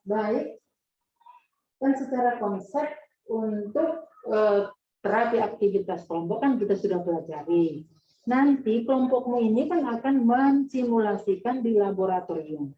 Baik, kan secara konsep untuk terapi aktivitas kelompok kan kita sudah pelajari. Nanti kelompokmu ini kan akan mensimulasikan di laboratorium.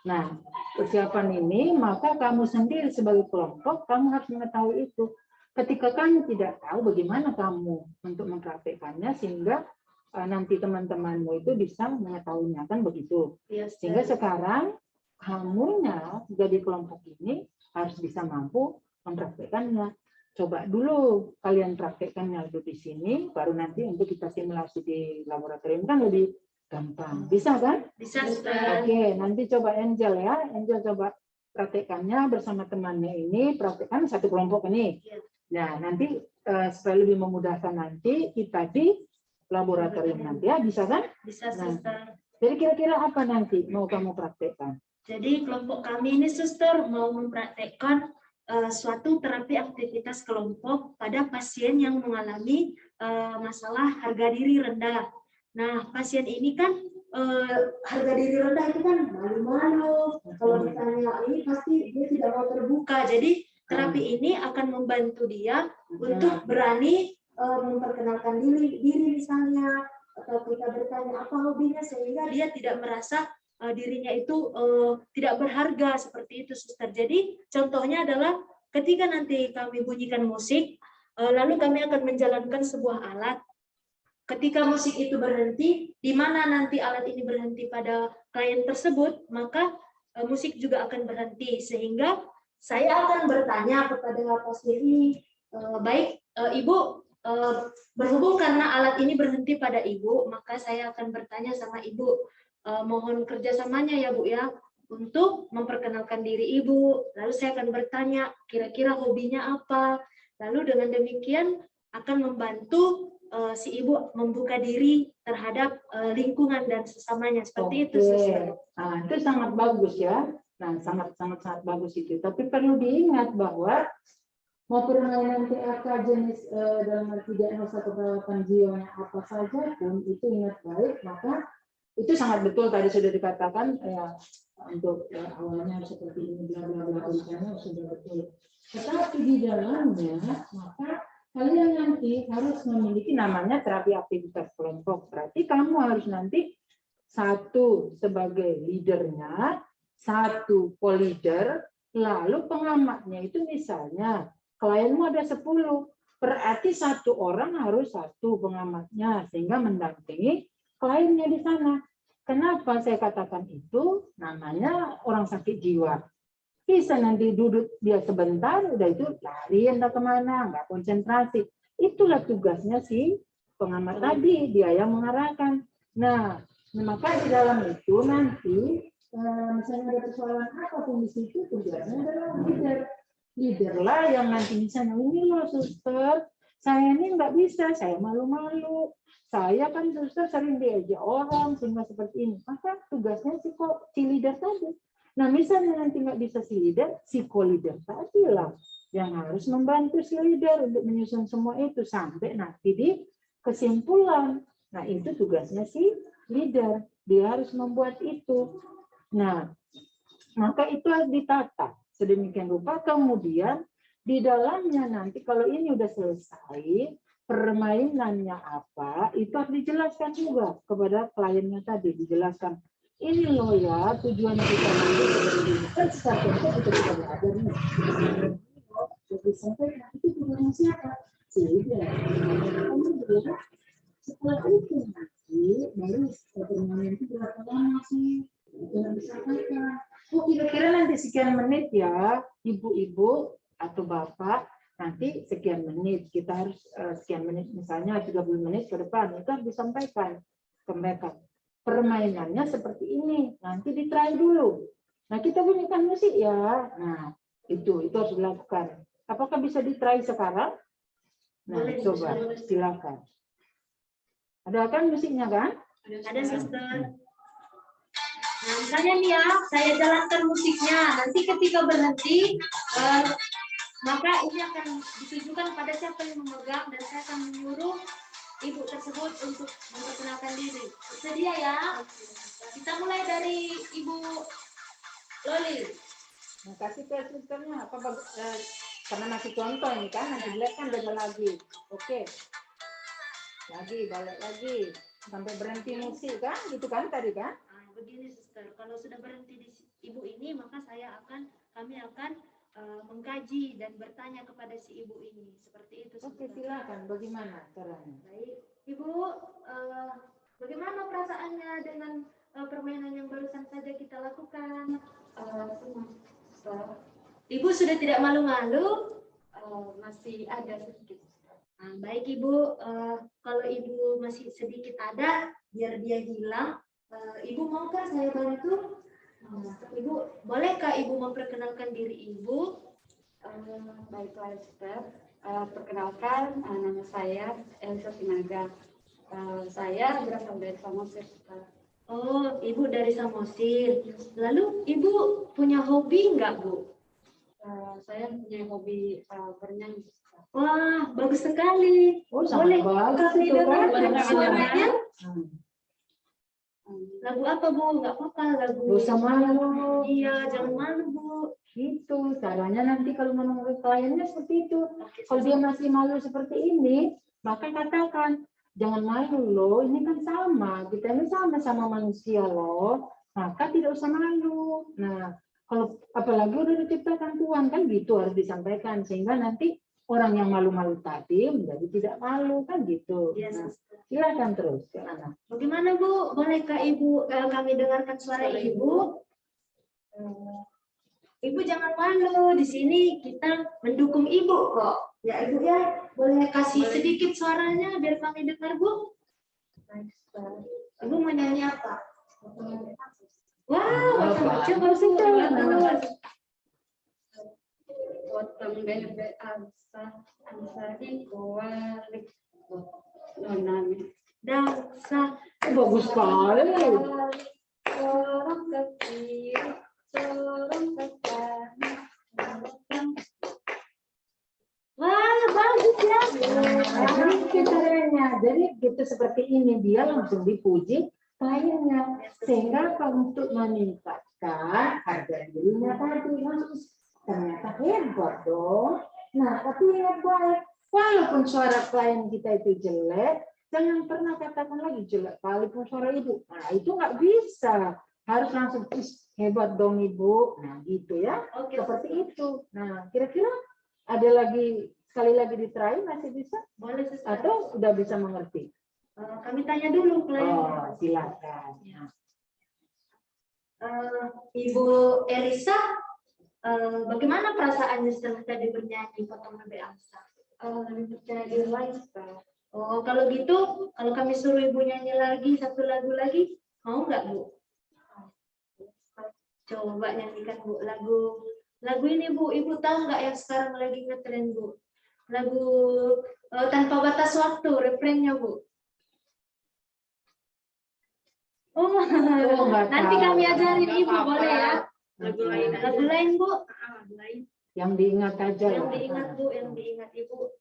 Nah, persiapan ini, maka kamu sendiri sebagai kelompok, kamu harus mengetahui itu. Ketika kamu tidak tahu bagaimana kamu untuk mempraktekannya, sehingga nanti teman-temanmu itu bisa mengetahuinya, kan begitu. Sehingga sekarang, kamunya jadi kelompok ini harus bisa mampu mempraktekannya. Coba dulu kalian praktekkannya dulu di sini, baru nanti untuk kita simulasi di laboratorium kan lebih gampang. Bisa kan? Bisa. Oke, nanti coba Angel ya. Angel coba praktekkannya bersama temannya ini, praktekkan satu kelompok ini. Nah, nanti supaya lebih memudahkan nanti kita di laboratorium nanti ya, bisa kan? Bisa, Suster. Jadi kira-kira apa nanti mau kamu praktekkan? Jadi kelompok kami ini, Suster, mau mempraktekkan suatu terapi aktivitas kelompok pada pasien yang mengalami masalah harga diri rendah. Nah, pasien ini kan harga diri rendah itu kan malu-malu. Kalau ditanya ini pasti dia tidak mau terbuka. Jadi terapi ini akan membantu dia untuk berani memperkenalkan diri misalnya, atau kita bertanya apa hobinya sehingga dia tidak merasa dirinya itu tidak berharga seperti itu, Suster. Jadi contohnya adalah ketika nanti kami bunyikan musik, lalu kami akan menjalankan sebuah alat. Ketika musik itu berhenti, di mana nanti alat ini berhenti pada klien tersebut, maka musik juga akan berhenti. Sehingga saya akan bertanya kepada pasien ini, baik Ibu, berhubung karena alat ini berhenti pada Ibu, maka saya akan bertanya sama Ibu, mohon kerjasamanya ya Bu ya, untuk memperkenalkan diri Ibu. Lalu saya akan bertanya kira-kira hobinya apa. Lalu dengan demikian akan membantu si Ibu membuka diri terhadap lingkungan dan sesamanya. Seperti itu, Suster. Nah, itu sangat bagus ya. Nah, sangat bagus itu. Tapi perlu diingat bahwa mau permainan TAK jenis dalam arti diagnosa keperawatan jiwanya apa saja pun itu ingat baik, maka itu sangat betul tadi sudah dikatakan ya, untuk awalnya seperti ini bla bla bla sudah betul. Tetapi di dalamnya maka kalian nanti harus memiliki namanya terapi aktivitas kelompok. Berarti kamu harus nanti satu sebagai leadernya, satu co-leader, lalu pengamatnya itu misalnya klienmu ada 10, berarti satu orang harus satu pengamatnya sehingga mendampingi kliennya di sana. Kenapa saya katakan itu? Namanya orang sakit jiwa. Bisa nanti duduk dia sebentar, udah itu lari entah kemana, nggak konsentrasi. Itulah tugasnya si pengamat tadi, dia yang mengarahkan. Nah, maka di dalam itu nanti, misalnya ada persoalan apapun di situ, tugasnya adalah leader. Leader lah yang nanti misalnya, ini loh suster, saya ini nggak bisa, saya malu-malu. Saya kan suster sering diajak orang sehingga seperti ini. Maka tugasnya si leader tadi. Nah, misalnya nanti nggak bisa si leader, si co-leader tadi lah yang harus membantu si leader untuk menyusun semua itu sampai nanti di kesimpulan. Nah, itu tugasnya si leader. Dia harus membuat itu. Nah, maka itu harus ditata sedemikian rupa. Kemudian di dalamnya nanti kalau ini udah selesai, permainannya apa, itu harus dijelaskan juga kepada kliennya tadi, dijelaskan. Ini loh ya, tujuan kita nanti seperti ini. Kan sekarang kita bisa belajar nih. Jadi sampai itu tujuannya siapa? Sehingga setelah itu nanti, baru permainan itu berapa lama sih? Itu yang disampaikan. Oh, kira-kira nanti sekian menit ya, ibu-ibu atau bapak, nanti sekian menit, kita harus sekian menit, misalnya 30 menit ke depan, itu harus disampaikan ke mereka. Permainannya seperti ini, nanti ditry dulu. Nah, kita bunyikan musik ya, nah itu harus dilakukan. Apakah bisa ditry sekarang? Nah, coba, silakan. Ada kan musiknya kan? Ada, Suster. Nah, misalnya nih ya, saya jalankan musiknya. Nanti ketika berhenti, maka ini akan ditujukan pada siapa yang memegang dan saya akan menyuruh ibu tersebut untuk memperkenalkan diri. Bersedia ya? Kita mulai dari Ibu Loli. Nah, kasih ke susternya apa karena masih contoh ini kan, nanti dilihat kan beda lagi. Oke. Lagi, balik lagi. Sampai berhenti musik kan, gitu kan tadi kan? Begini suster, kalau sudah berhenti di ibu ini, maka kami akan mengkaji dan bertanya kepada si ibu ini. Seperti itu suster. Oke, silakan. Bagaimana caranya? Baik, ibu, bagaimana perasaannya dengan permainan yang barusan saja kita lakukan? Ibu sudah tidak malu-malu? Masih ada sedikit. Baik ibu, kalau ibu masih sedikit ada, biar dia hilang, ibu maukah saya bantu? Ibu, bolehkah ibu memperkenalkan diri ibu? Baiklah, Suster. Perkenalkan, nama saya Elsa Sinaga. Saya berasal dari Samosir, Suster. Oh, ibu dari Samosir. Lalu ibu punya hobi enggak, Bu? Saya punya hobi bernyanyi, Suster. Wah, bagus sekali. Oh, Boleh bagus kami itu kan? dengar suaranya? Hmm. Lagu apa, Bu? Enggak apa-apa, lagu. Gak usah malu. Iya, jangan malu, Bu. Gitu, caranya nanti kalau menurut kliennya seperti itu. Oke, Kalau dia masih malu seperti ini, maka katakan, jangan malu loh, ini kan sama, kita ini sama-sama manusia loh, maka tidak usah malu. Nah, kalau apalagi udah diciptakan Tuhan, kan gitu harus disampaikan, sehingga nanti orang yang malu-malu tadi menjadi tidak malu, kan gitu. Yes, Nah, Suster. silakan terus ke anak. Bagaimana, Bu? Bolehkah Ibu kami dengarkan suara Ibu? Ibu jangan malu, di sini kita mendukung Ibu kok. Ya Ibu ya, boleh kasih sedikit suaranya biar kami dengar, Bu? Ibu mau nyanyi apa? Wah, coba coba. Potong bebek asa di kualik. Nonami. Dansa. Bagus sekali. Sorong ke kiri, sorong ke kanan. Wah, bagus ya. Nah, itu caranya. Jadi gitu seperti ini, dia langsung dipuji kliennya, sehingga untuk meningkatkan harga dirinya tadi, ternyata hebat dong. Nah, tapi ingat baik, walaupun suara klien kita itu jelek, jangan pernah katakan lagi jelek walaupun suara ibu. Nah, itu nggak bisa. Harus langsung hebat dong ibu. Nah, gitu ya. Oke. Seperti itu. Nah, kira-kira ada lagi sekali lagi ditry masih bisa? Boleh, Suster. Atau sudah bisa mengerti? Kami tanya dulu klien. Oh, silakan. Ibu Elisa, bagaimana perasaannya setelah tadi bernyanyi potong bebek angsa? Lebih percaya diri lagi, Pak. Oh, kalau gitu, kalau kami suruh ibu nyanyi lagi satu lagu lagi, mau nggak Bu? Coba nyanyikan Bu lagu ini Bu. Ibu tahu nggak yang sekarang lagi ngetren Bu? Lagu Tanpa Batas Waktu, refrennya Bu. Oh, nanti kami ajarin Ibu, boleh ya? Lagu lain Bu. Lain. Yang diingat aja. Yang diingat Bu, yang diingat Ibu.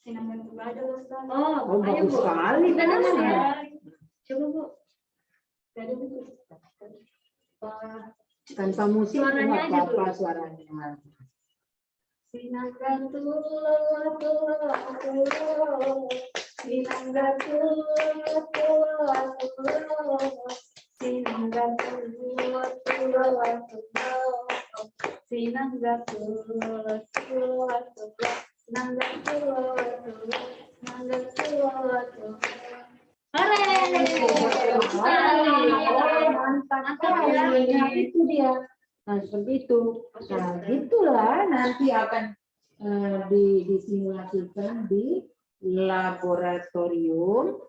Sinambung kepada Ustaz. Oh, Oh, ayo bagus Bu. sekali. Kita dengar ya. Coba Bu. Jadi Bu. Tanpa musik Suaranya nggak aja apa-apa dulu. suaranya. Sinangga tua, sinangga tua, sinangga tua, sinangga tua, Mantap sekali. Nah, itu dia. Nah, seperti itu. Nah, gitulah nanti akan disimulasikan di laboratorium,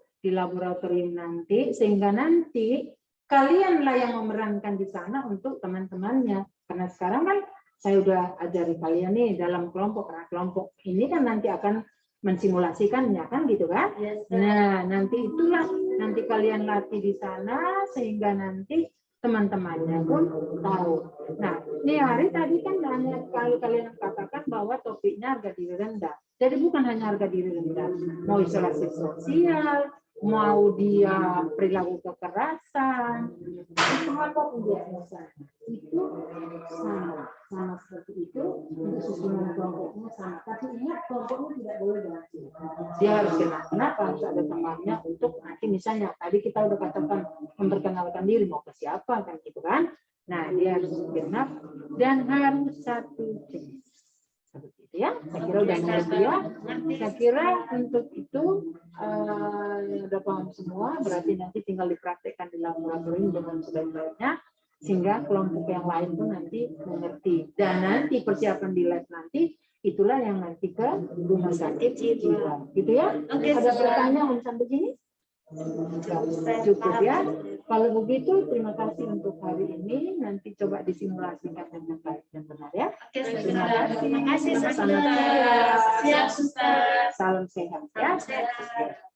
nanti, sehingga nanti kalianlah yang memerankan di sana untuk teman-temannya. Karena sekarang kan saya udah ajari kalian nih dalam kelompok, karena kelompok ini kan nanti akan mensimulasikannya, kan gitu kan? Yes, Nah, nanti itulah nanti kalian latih di sana sehingga nanti teman-temannya pun tahu. Nah, ini hari tadi kan hanya kalau kalian katakan bahwa topiknya harga diri rendah. Jadi bukan hanya harga diri rendah, mau isolasi sosial, mau dia perilaku kekerasan, itu apapun diagnosa itu sama seperti itu untuk susunan kelompoknya sama. Tapi ingat kelompoknya tidak boleh berhasil. Dia harus kenal. Kenapa harus ada temannya untuk nanti misalnya tadi kita udah katakan memperkenalkan diri mau ke siapa kan gitu kan. Nah dia harus genap dan harus satu jenis. Seperti itu ya. Saya kira udah mengerti ya. Saya kira untuk itu udah paham semua. Berarti nanti tinggal dipraktekkan di laboratorium dengan sebaik-baiknya sehingga kelompok yang lain pun nanti mengerti. Dan nanti persiapan di lab nanti itulah yang nanti ke rumah sakit jiwa. Gitu ya. Ada pertanyaan sampai sini? Cukup ya. Kalau begitu terima kasih untuk hari ini. Nanti coba disimulasikan dengan baik dan benar ya. Oke, terima kasih. Selamat Siap, Suster. Salam sehat ya. Salam sehat.